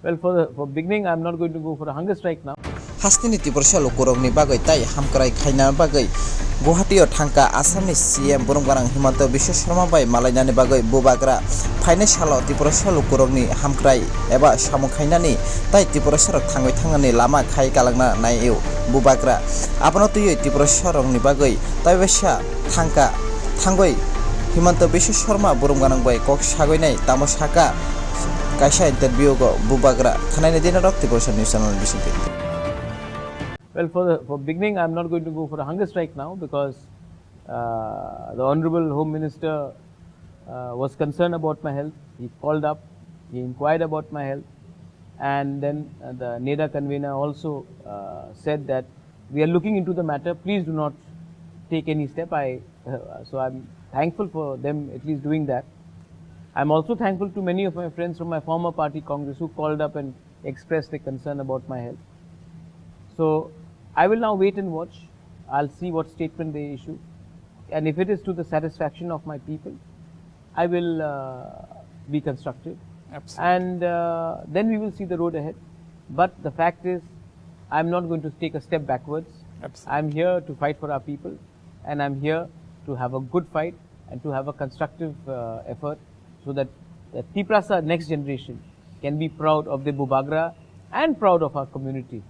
Well, for beginning, I'm not going to go for a hunger strike now. Hastini Tiprasa Rokni Bagwi tai Hamkarai Khaina Bagwi Guwahati Thangka Assamni CM Burungbarang Himanta Biswa Sharma bai malainani bagwi Bunagra Phainai salo Tiprasa Rokni Hamkarai eba samung khainani tai Tiprasa rok thangbai thangani lama khai kalangna nai eu Bunagra apno tuyoi Tiprasa Rokni bagwi tai besa thangka thangbai Himanta Biswa Sharma Burungbarang bai kok sagoinai Tamo Salai Kha kaisa interview go Bunagra khanai dina rok Tiprasa News Channel bisingke. Well, for beginning, I'm not going to go for a hunger strike now because the Honorable Home Minister was concerned about my health. He called up, he inquired about my health, and then the NEDA convener also said that we are looking into the matter. Please do not take any step. So I'm thankful for them at least doing that. I'm also thankful to many of my friends from my former party, Congress, who called up and expressed their concern about my health. So I will now wait and watch. I'll see what statement they issue. And if it is to the satisfaction of my people, I will be constructive. Absolutely. And then we will see the road ahead. But the fact is, I'm not going to take a step backwards. Absolutely. I'm here to fight for our people. And I'm here to have a good fight and to have a constructive effort so that the Tiprasa next generation can be proud of the Bunagra and proud of our community.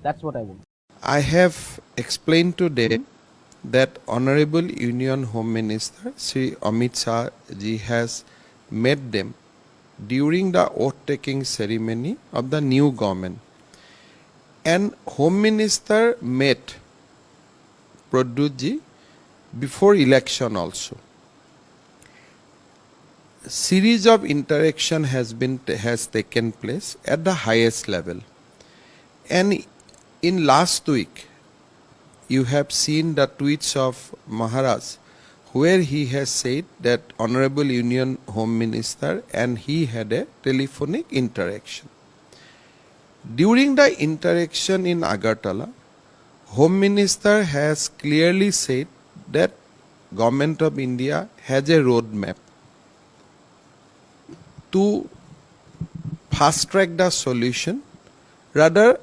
That's what I will. I have explained today that Honorable Union Home Minister Sri Amit Shah ji has met them during the oath-taking ceremony of the new government. And Home Minister met Pradyut ji before election also. Series of interaction has taken place at the highest level. And in last week, you have seen the tweets of Maharaj, where he has said that Honorable Union Home Minister and he had a telephonic interaction. During the interaction in Agartala, Home Minister has clearly said that Government of India has a roadmap to fast track the solution, rather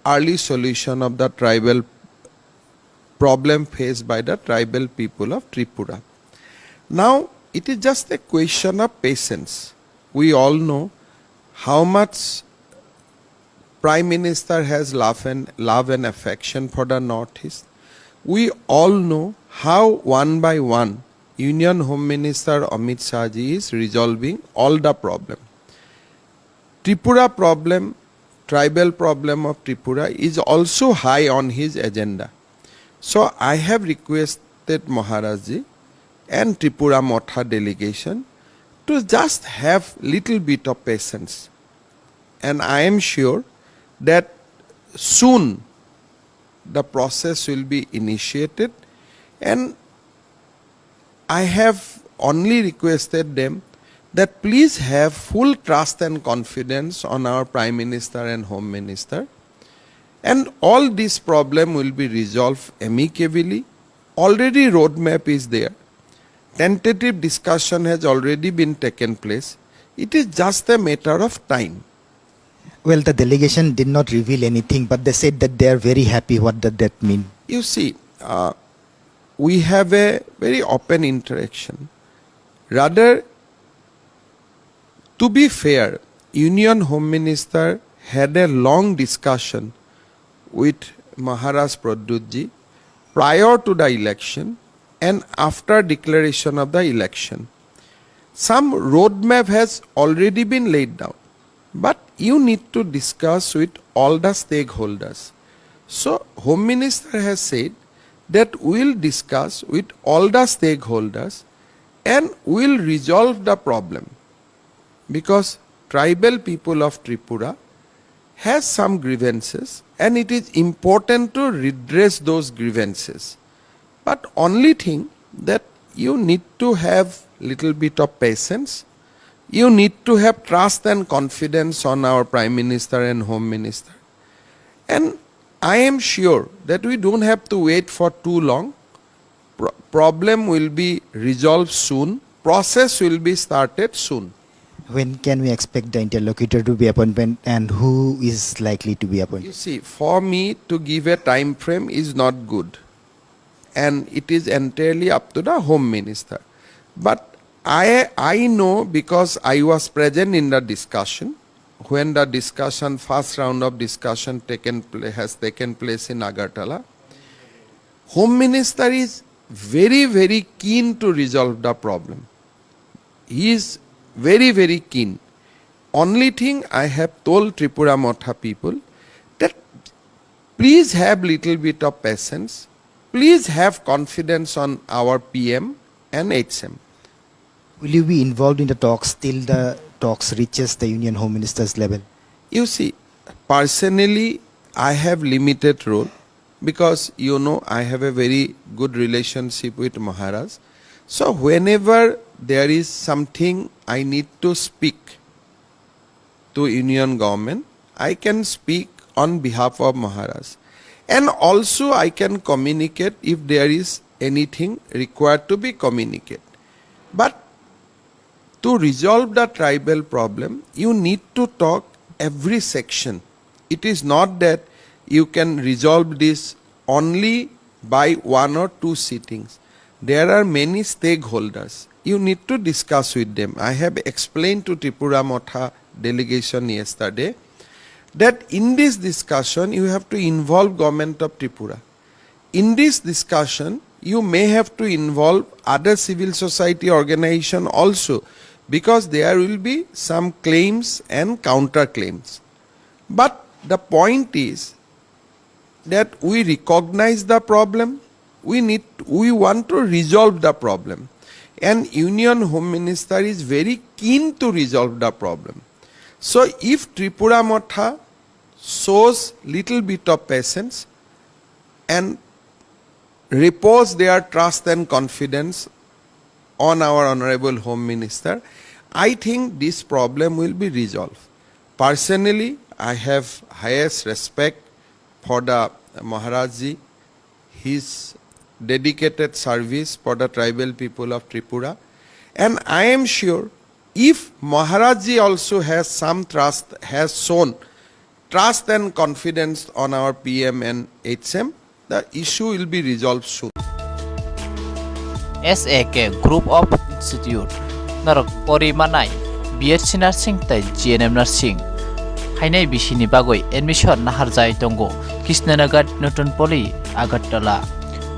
early solution of the tribal problem faced by the tribal people of Tripura. Now, it is just a question of patience. We all know how much Prime Minister has love and affection for the Northeast. We all know how one by one Union Home Minister Amit Shah ji is resolving all the problem. Tripura problem, tribal problem of Tripura is also high on his agenda. So I have requested Maharaj ji and Tripura Motha delegation to just have little bit of patience. And I am sure that soon the process will be initiated, and I have only requested them that please have full trust and confidence on our Prime Minister and Home Minister, and all this problem will be resolved amicably. Already roadmap is there. Tentative discussion has already been taken place. It is just a matter of time. Well, the delegation did not reveal anything, but they said that they are very happy. What does that mean? You see, we have a very open interaction. Rather, to be fair, Union Home Minister had a long discussion with Maharaj Pradyut ji prior to the election and after declaration of the election. Some roadmap has already been laid down, but you need to discuss with all the stakeholders. So, Home Minister has said that we will discuss with all the stakeholders and we will resolve the problem, because tribal people of Tripura has some grievances and it is important to redress those grievances. But only thing that you need to have little bit of patience, you need to have trust and confidence on our Prime Minister and Home Minister. And I am sure that we don't have to wait for too long. Problem will be resolved soon. Process will be started soon. When can we expect the interlocutor to be appointed and who is likely to be appointed? You see, for me to give a time frame is not good, and it is entirely up to the Home Minister. But I know, because I was present in the discussion when the discussion, first round of discussion has taken place in Agartala. Home Minister is very, very keen to resolve the problem. He is very, very keen. Only thing I have told Tripura Motha people that please have little bit of patience. Please have confidence on our PM and HM. Will you be involved in the talks till the talks reaches the Union Home Minister's level? You see, personally, I have limited role because, you know, I have a very good relationship with Maharaj. So whenever there is something I need to speak to Union government, I can speak on behalf of Maharaj. And also I can communicate if there is anything required to be communicated. But to resolve the tribal problem, you need to talk every section. It is not that you can resolve this only by 1 or 2 sittings. There are many stakeholders. You need to discuss with them. I have explained to Tripura Motha delegation yesterday that in this discussion you have to involve government of Tripura. In this discussion you may have to involve other civil society organization also, because there will be some claims and counter claims. But the point is that we recognize the problem, we want to resolve the problem, and Union Home Minister is very keen to resolve the problem. So if Tripura Motha shows little bit of patience and repose their trust and confidence on our Honorable Home Minister, I think this problem will be resolved. Personally, I have highest respect for the Maharajji, his dedicated service for the tribal people of Tripura, and I am sure if Maharajji also has some trust, has shown trust and confidence on our PM and HM, the issue will be resolved soon. SAK Group of Institute Narok Porimanai BSc Nursing tai GNM Nursing Hainai Bishini Bagwi Admission Naharjai Tongo Kishnanagar Newton Poli Agartala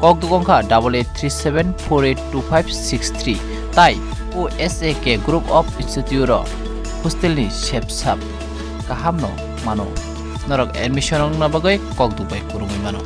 Kogdugongka 8837482563 Tai O SAK Group of Institute Hostelni Shepsap Kahamno Mano Narok Admission Nabagoi Kogdubai Kurumi Mano